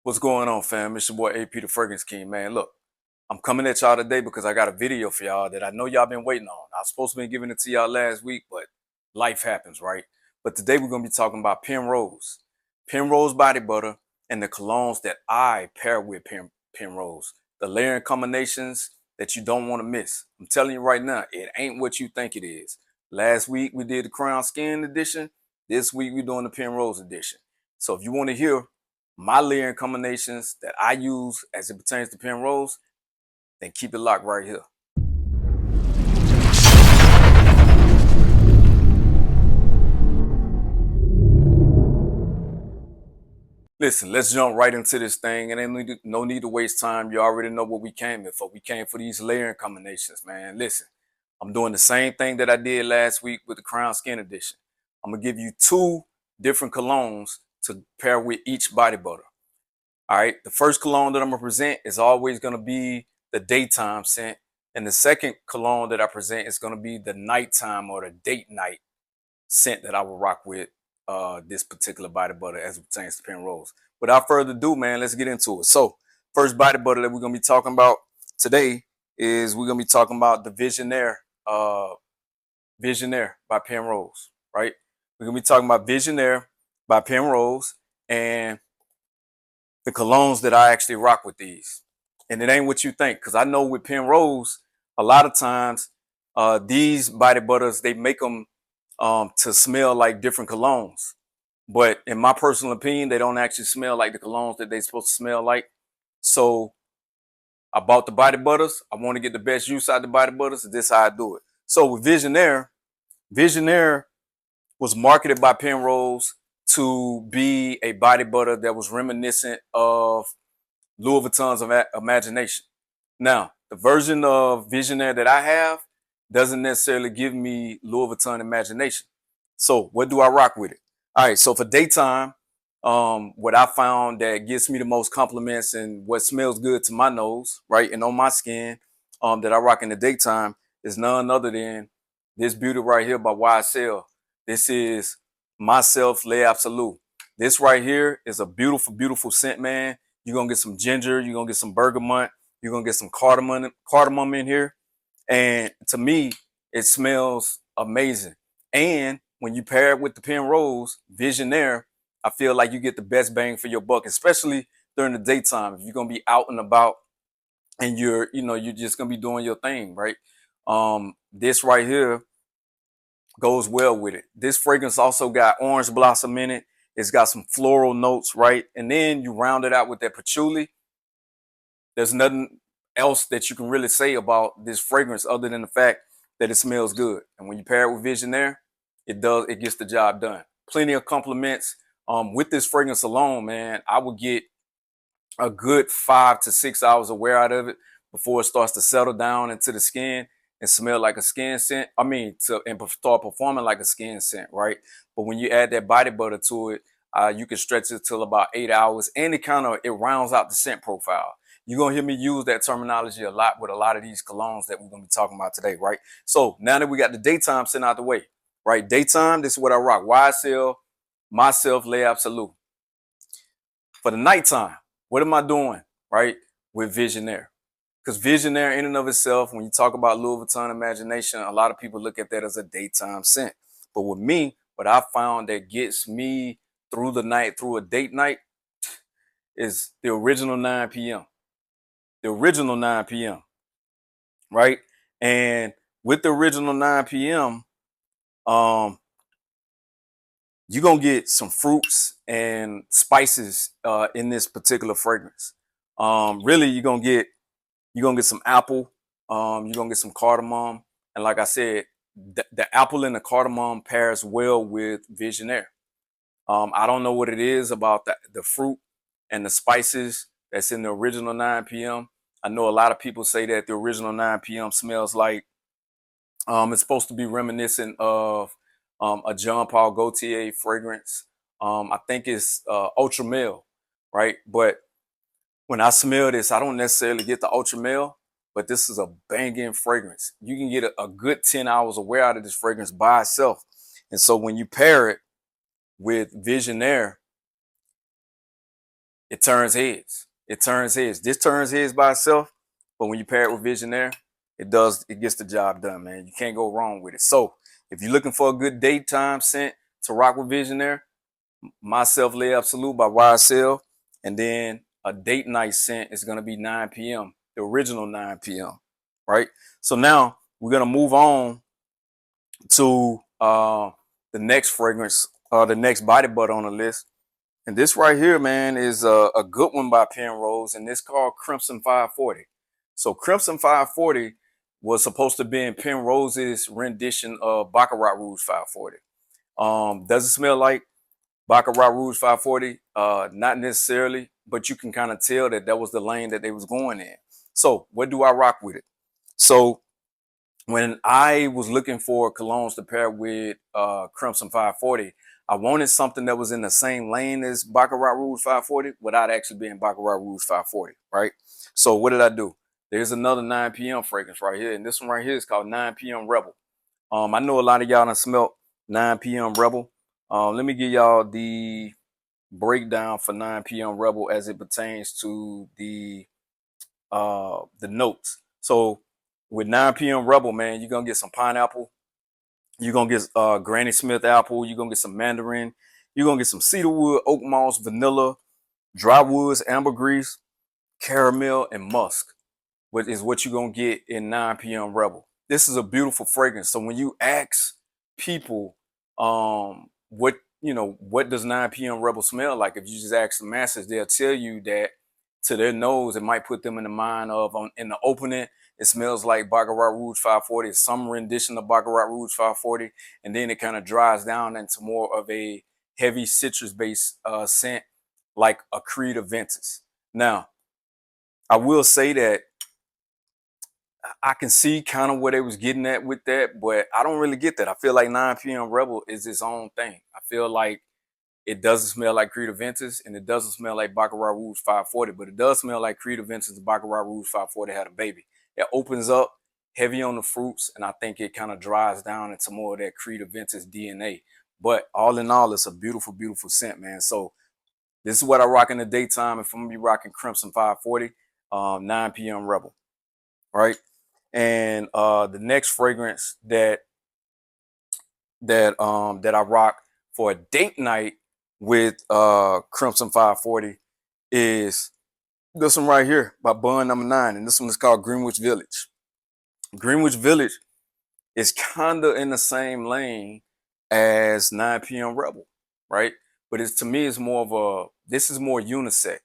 What's going on, fam? It's your boy AP the Fragrance King, man. Look, I'm coming at y'all today because I got a video for y'all that I know y'all been waiting on. I was supposed to be giving it to y'all last week, but life happens, right? But today we're gonna be talking about Penrose, Penrose body butter, and the colognes that I pair with Penrose. The layering combinations that you don't want to miss. I'm telling you right now, it ain't what you think it is. Last week we did the Crown Skin edition. This week we're doing the Penrose edition. So if you want to hear my layering combinations that I use as it pertains to Penrose, then keep it locked right here. Listen, let's jump right into this thing, and then no need to waste time. You already know what we came here for. We came for these layering combinations, man. Listen, I'm doing the same thing that I did last week with the Crown Skin edition. I'm gonna give you two different colognes to pair with each body butter. All right, the first cologne that I'm gonna present is always gonna be the daytime scent, and the second cologne that I present is gonna be the nighttime or the date night scent that I will rock with this particular body butter as it pertains to Penrose. Without further ado, man, let's get into it. So, first body butter that we're gonna be talking about today is we're gonna be talking about the Visionaire, Visionaire by Penrose. Right? We're gonna be talking about Visionaire by Penrose, and the colognes that I actually rock with these. And it ain't what you think, because I know with Penrose, a lot of times these body butters, they make them to smell like different colognes. But in my personal opinion, they don't actually smell like the colognes that they're supposed to smell like. So I bought the body butters. I want to get the best use out of the body butters. This is how I do it. So with Visionaire, Visionaire was marketed by Penrose to be a body butter that was reminiscent of Louis Vuitton's imagination. Now, the version of Visionaire that I have doesn't necessarily give me Louis Vuitton imagination. So what do I rock with it? All right, so for daytime, what I found that gives me the most compliments and what smells good to my nose, right, and on my skin, that I rock in the daytime is none other than this beauty right here by YSL. This is Myself Le Absolute. This right here is a beautiful, beautiful scent, man. You're gonna get some ginger, you're gonna get some bergamot, you're gonna get some cardamom in here. And to me, it smells amazing. And when you pair it with the Penrose Visionaire, I feel like you get the best bang for your buck, especially during the daytime. If you're gonna be out and about and you're just gonna be doing your thing, right? This right here goes well with it. This fragrance also got orange blossom in it. It's got some floral notes, right? And then you round it out with that patchouli. There's nothing else that you can really say about this fragrance other than the fact that it smells good. And when you pair it with Visionaire, it gets the job done. Plenty of compliments. With this fragrance alone, man, I would get a good 5 to 6 hours of wear out of it before it starts to settle down into the skin and smell like a skin scent. And start performing like a skin scent, right? But when you add that body butter to it, you can stretch it till about 8 hours, and it rounds out the scent profile. You're gonna hear me use that terminology a lot with a lot of these colognes that we're gonna be talking about today, right? So now that we got the daytime scent out the way, right? Daytime, this is what I rock. YSL, Myself Le Absolute. For the nighttime, what am I doing, right, with Visionaire? Because Visionaire in and of itself, when you talk about Louis Vuitton imagination, a lot of people look at that as a daytime scent. But with me, what I found that gets me through the night, through a date night, is the original 9 p.m. The original 9 p.m., right? And with the original 9 p.m., um, you're going to get some fruits and spices in this particular fragrance. Really, you're gonna get some apple, you're gonna get some cardamom, and like I said, the apple and the cardamom pairs well with Visionaire. I don't know what it is about the fruit and the spices that's in the original 9 p.m. I know a lot of people say that the original 9 p.m. smells like it's supposed to be reminiscent of a Jean Paul Gaultier fragrance. I think it's Ultra Male, right? But when I smell this, I don't necessarily get the ultra male, but this is a banging fragrance. You can get a good 10 hours of wear out of this fragrance by itself. And so when you pair it with Visionaire, it turns heads. It turns heads. This turns heads by itself, but when you pair it with Visionaire, it gets the job done, man. You can't go wrong with it. So if you're looking for a good daytime scent to rock with Visionaire, My Self Lay Absolute by YSL, and then a date night scent is gonna be 9 p.m. The original 9 p.m. Right? So now we're gonna move on to the next fragrance, the next body butter on the list. And this right here, man, is a good one by Penrose, and it's called Crimson 540. So Crimson 540 was supposed to be in Penrose's rendition of Baccarat Rouge 540. Does it smell like Baccarat Rouge 540? Not necessarily, but you can kind of tell that that was the lane that they was going in. So what do I rock with it? So when I was looking for colognes to pair with Crimson 540, I wanted something that was in the same lane as Baccarat Rouge 540 without actually being Baccarat Rouge 540, right? So what did I do? There's another 9 p.m. fragrance right here, and this one right here is called 9 p.m. Rebel. I know a lot of y'all done smelt 9 p.m. Rebel. Let me give y'all the breakdown for 9 p.m. Rebel as it pertains to the notes. So with 9 p.m. Rebel, man, you're gonna get some pineapple, you're gonna get Granny Smith apple, you're gonna get some mandarin, you're gonna get some cedarwood, oak moss, vanilla, dry woods, ambergris, caramel, and musk. What is what you're gonna get in 9 p.m. Rebel. This is a beautiful fragrance. So when you ask people what what does 9 p.m. Rebel smell like, if you just ask the masses, they'll tell you that to their nose, it might put them in the mind of in the opening, it smells like Baccarat Rouge 540. It's some rendition of Baccarat Rouge 540, and then it kind of dries down into more of a heavy citrus-based scent, like a Creed Aventus. Now, I will say that I can see kind of what they was getting at with that, but I don't really get that. I feel like 9 p.m. Rebel is its own thing. I feel like it doesn't smell like Creed Aventus, and it doesn't smell like Baccarat Rouge 540, but it does smell like Creed Aventus and Baccarat Rouge 540 had a baby. It opens up heavy on the fruits, and I think it kind of dries down into more of that Creed Aventus DNA. But all in all, it's a beautiful, beautiful scent, man. So this is what I rock in the daytime. If I'm gonna be rocking Crimson 540, 9 p.m. Rebel, right? And the next fragrance that I rock for a date night with Crimson 540 is this one right here by Bun Number 9, and this one is called Greenwich Village. Greenwich Village is kind of in the same lane as 9 p.m. Rebel, right? But it's, to me, it's more of this is more unisex,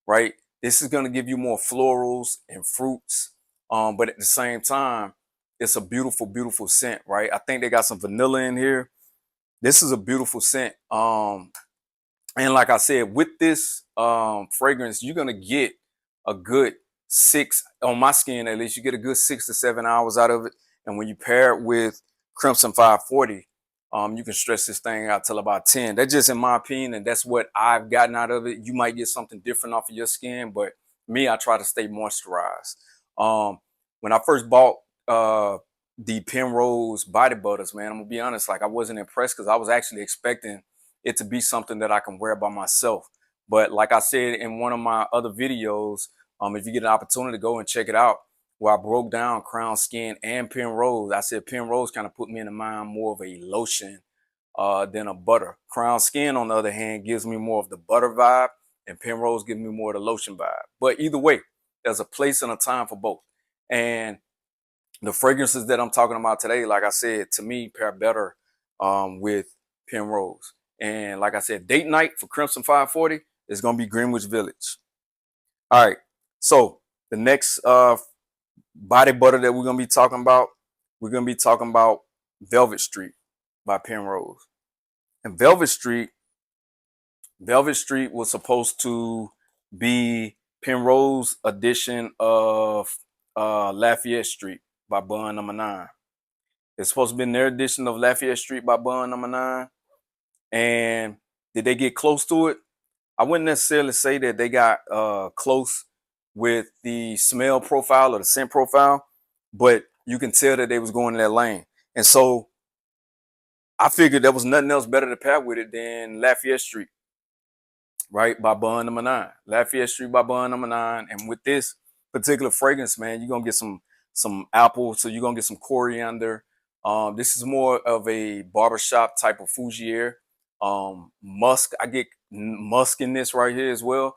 right? This is going to give you more florals and fruits, but at the same time, it's a beautiful, beautiful scent, right? I think they got some vanilla in here. This is a beautiful scent. And like I said, with this fragrance, you're gonna get a good on my skin at least, you get a good 6 to 7 hours out of it. And when you pair it with Crimson 540, you can stretch this thing out till about 10. That's just in my opinion, and that's what I've gotten out of it. You might get something different off of your skin, but me, I try to stay moisturized. When I first bought the Penrose body butters, man, I'm gonna be honest, like I wasn't impressed because I was actually expecting it to be something that I can wear by myself. But like I said in one of my other videos, if you get an opportunity to go and check it out, where I broke down Crown Skin and Penrose, I said Penrose kind of put me in the mind more of a lotion than a butter. Crown Skin, on the other hand, gives me more of the butter vibe, and Penrose gives me more of the lotion vibe. But either way, there's a place and a time for both. And the fragrances that I'm talking about today, like I said, to me, pair better with Penrose. And like I said, date night for Crimson 540 is going to be Greenwich Village. All right. So the next body butter that we're going to be talking about, Velvet Street by Penrose. And Velvet Street was supposed to be Penrose edition of Lafayette Street by Bun Number 9. It's supposed to be their edition of Lafayette Street by Bun Number 9. And did they get close to it? I wouldn't necessarily say that they got close with the smell profile or the scent profile, but you can tell that they was going in that lane. And so I figured there was nothing else better to pair with it than Lafayette Street. right, by Bun Number 9. Lafayette Street by Bun Number 9. And with this particular fragrance, man, you're gonna get some apple, so you're gonna get some coriander. This is more of a barbershop type of fougere. Musk, I get musk in this right here as well.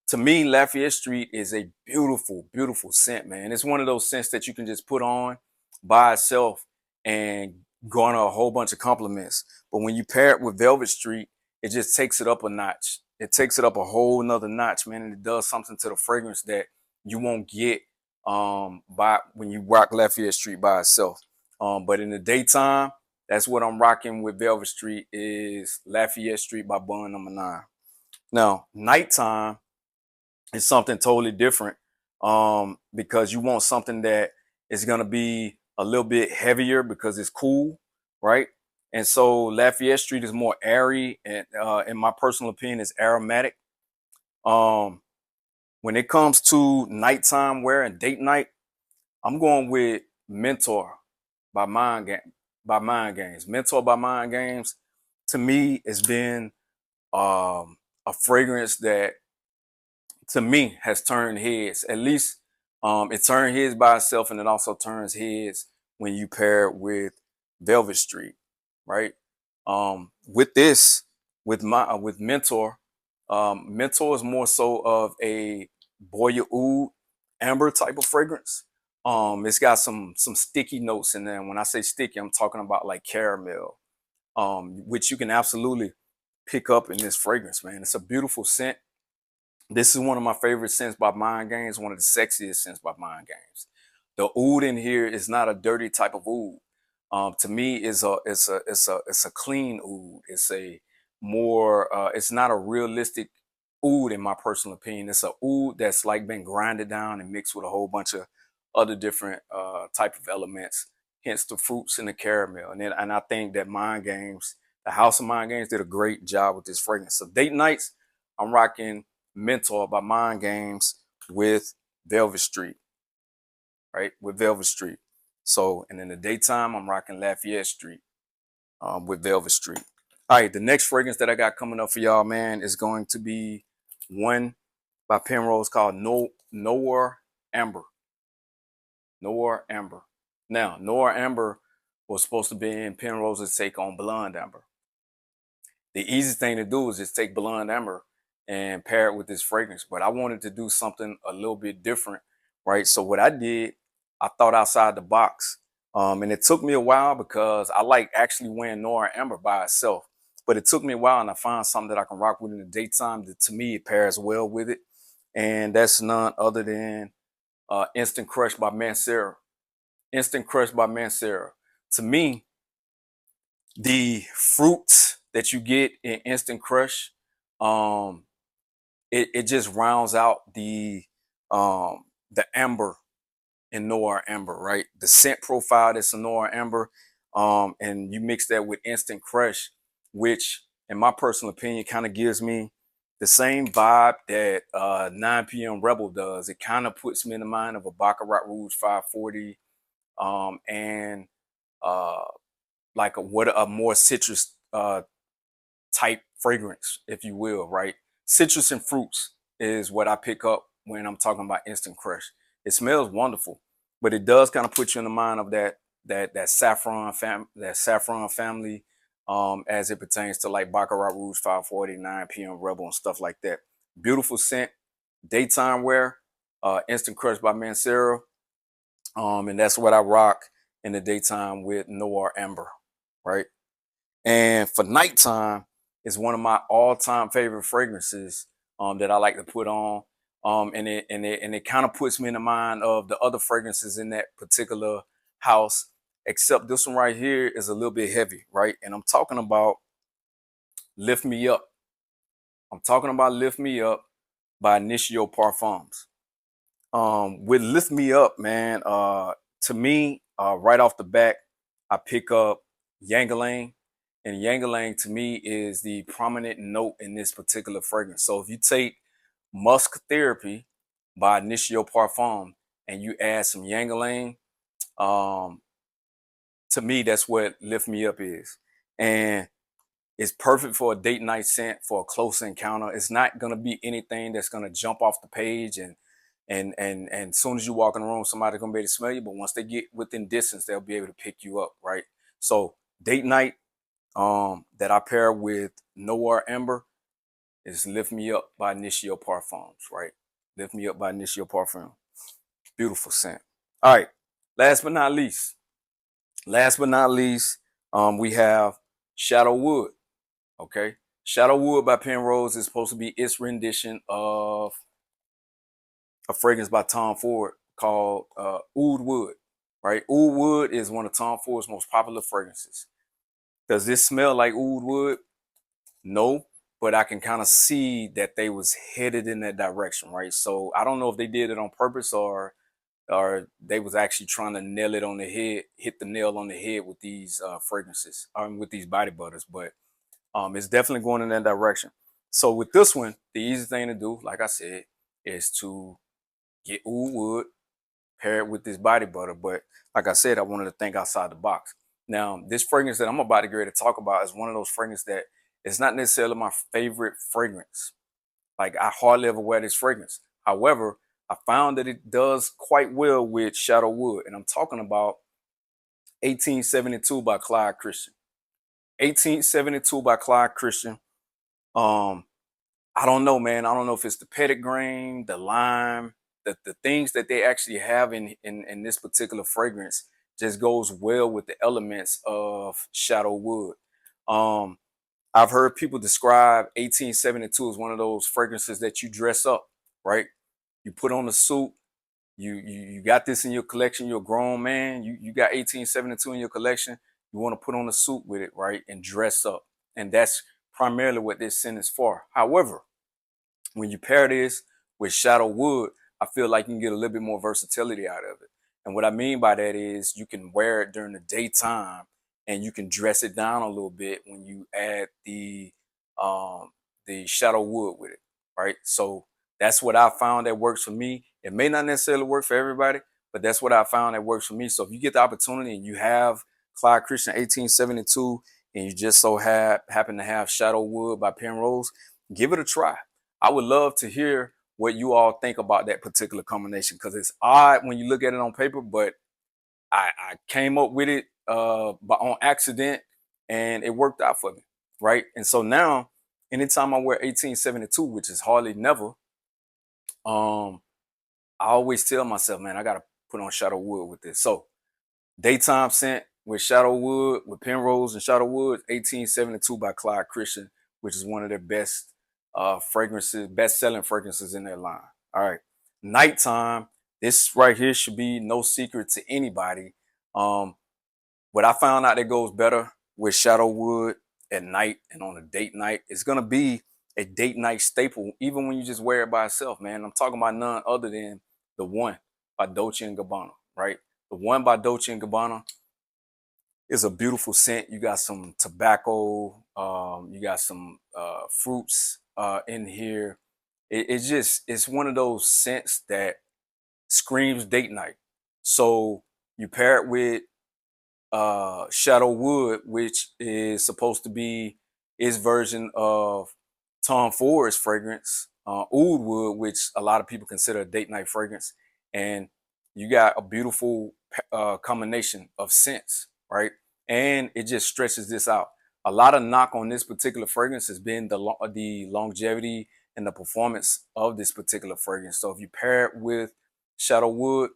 To me, Lafayette Street is a beautiful, beautiful scent, man. It's one of those scents that you can just put on by itself and garner a whole bunch of compliments. But when you pair it with Velvet Street, it just takes it up a notch. It takes it up a whole nother notch, man, and it does something to the fragrance that you won't get by when you rock Lafayette Street by itself. But in the daytime, that's what I'm rocking with Velvet Street is Lafayette Street by Bun Number 9. Now, nighttime is something totally different because you want something that is going to be a little bit heavier because it's cool, right? And so Lafayette Street is more airy and in my personal opinion is aromatic. When it comes to nighttime wear and date night, I'm going with Mentor by Mind Games. Mentor by Mind Games to me has been a fragrance that to me has turned heads. At least it turned heads by itself, and it also turns heads when you pair it with Velvet Street, right? With this, with Mentor, Mentor is more so of a Boya Oud amber type of fragrance. It's got some sticky notes in there. And when I say sticky, I'm talking about like caramel, which you can absolutely pick up in this fragrance, man. It's a beautiful scent. This is one of my favorite scents by Mind Games, one of the sexiest scents by Mind Games. The oud in here is not a dirty type of oud. To me, it's a clean oud. It's a more it's not a realistic oud in my personal opinion. It's a oud that's like been grinded down and mixed with a whole bunch of other different type of elements, hence the fruits and the caramel. And I think that Mind Games, the House of Mind Games, did a great job with this fragrance. So date nights, I'm rocking Mentor by Mind Games with Velvet Street, right? With Velvet Street. So, and in the daytime, I'm rocking Lafayette Street with Velvet Street. All right, the next fragrance that I got coming up for y'all, man, is going to be one by Penrose called Noir Amber. Noir Amber. Now, Noir Amber was supposed to be in Penrose's take on Blonde Amber. The easy thing to do is just take Blonde Amber and pair it with this fragrance. But I wanted to do something a little bit different, right? So what I did, I thought outside the box. And it took me a while because I like actually wearing Noir Amber by itself. But it took me a while and I found something that I can rock with in the daytime that to me it pairs well with it. And that's none other than Instant Crush by Mancera. Instant Crush by Mancera. To me, the fruits that you get in Instant Crush, it just rounds out the amber in Noir Amber, right? The scent profile that's in Noir Amber, and you mix that with Instant Crush, which in my personal opinion kind of gives me the same vibe that 9 p.m. Rebel does. It kind of puts me in the mind of a Baccarat Rouge 540 and like a more citrus type fragrance, if you will, right? Citrus and fruits is what I pick up when I'm talking about Instant Crush. It smells wonderful, but it does kind of put you in the mind of that saffron family as it pertains to like Baccarat Rouge 540, 9 p.m. Rebel and stuff like that. Beautiful scent, daytime wear, Instant Crush by Mancera. And that's what I rock in the daytime with Noir Amber, right? And for nighttime, it's one of my all-time favorite fragrances that I like to put on. And it kind of puts me in the mind of the other fragrances in that particular house, except this one right here is a little bit heavy, right? And I'm talking about Lift Me Up. I'm talking about Lift Me Up by Initio Parfums. With Lift Me Up, man, to me, right off the bat, I pick up Yangalang. And Yangalang to me is the prominent note in this particular fragrance. So if you take Musk Therapy by Initio Parfum and you add some Yangalang, to me, that's what Lift Me Up is. And It's perfect for a date night scent, for a close encounter. It's not gonna be anything that's gonna jump off the page and as soon as you walk in the room, somebody's gonna be able to smell you. But once they get within distance, they'll be able to pick you up, right? So date night that I pair with Noir Amber is Lift Me Up by Initio Parfums, right? Lift Me Up by Initio Parfum. Beautiful scent. All right. Last but not least, we have Shadow Wood. Okay. Shadow Wood by Penrose is supposed to be its rendition of a fragrance by Tom Ford called Oud Wood, right? Oud Wood is one of Tom Ford's most popular fragrances. Does this smell like Oud Wood? No, but I can kind of see that they was headed in that direction, right? So I don't know if they did it on purpose or they was actually trying to nail it on the head, hit the nail on the head with these fragrances, with these body butters, but it's definitely going in that direction. So with this one, the easy thing to do, like I said, is to get Oud Wood, pair it with this body butter. But like I said, I wanted to think outside the box. Now, this fragrance that I'm about to get ready to talk about is one of those fragrances that it's not necessarily my favorite fragrance. Like I hardly ever wear this fragrance. However, I found that it does quite well with Shadow Wood. And I'm talking about 1872 by Clyde Christian. 1872 by Clyde Christian. I don't know, man. I don't know if it's the petitgrain, the lime, the things that they actually have in this particular fragrance just goes well with the elements of Shadow Wood. I've heard people describe 1872 as one of those fragrances that you dress up, right? You put on a suit, you got this in your collection, you're a grown man, you got 1872 in your collection, you want to put on a suit with it, right? And dress up. And that's primarily what this scent is for. However, when you pair this with Shadow Wood, I feel like you can get a little bit more versatility out of it. And what I mean by that is you can wear it during the daytime and you can dress it down a little bit when you add the Shadow Wood with it, right? So that's what I found that works for me. It may not necessarily work for everybody, but that's what I found that works for me. So if you get the opportunity and you have Clyde Christian 1872 and you just so happen to have Shadow Wood by Penrose, give it a try. I would love to hear what you all think about that particular combination because it's odd when you look at it on paper, but I came up with it on accident and it worked out for me, right? And so now, anytime I wear 1872, which is hardly never, I always tell myself, man, I got to put on Shadow Wood with this. So daytime scent with Shadow Wood, with Penrose and Shadow Wood, 1872 by Clyde Christian, which is one of their best fragrances, best-selling fragrances in their line. All right. Nighttime, this right here should be no secret to anybody. What I found out that goes better with Shadow Wood at night and on a date night, it's gonna be a date night staple, even when you just wear it by itself, man. I'm talking about none other than the One by Dolce & Gabbana, right? The One by Dolce & Gabbana is a beautiful scent. You got some tobacco, you got some fruits in here. It's one of those scents that screams date night. So you pair it with Shadow Wood, which is supposed to be his version of Tom Ford's fragrance, Oud Wood, which a lot of people consider a date night fragrance. And you got a beautiful combination of scents, right? And it just stretches this out. A lot of knock on this particular fragrance has been the longevity and the performance of this particular fragrance. So if you pair it with Shadow Wood,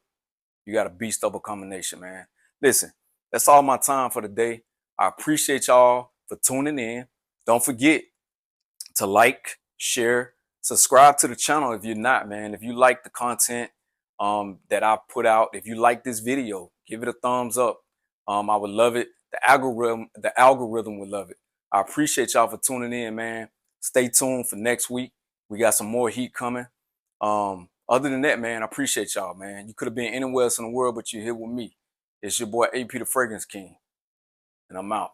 you got a beast of a combination, man. Listen, that's all my time for the day. I appreciate y'all for tuning in. Don't forget to like, share, subscribe to the channel if you're not, man. If you like the content that I put out, if you like this video, give it a thumbs up. I would love it. The algorithm would love it. I appreciate y'all for tuning in, man. Stay tuned for next week. We got some more heat coming. Other than that, man, I appreciate y'all, man. You could have been anywhere else in the world, but you're here with me. It's your boy AP the Fragrance King, and I'm out.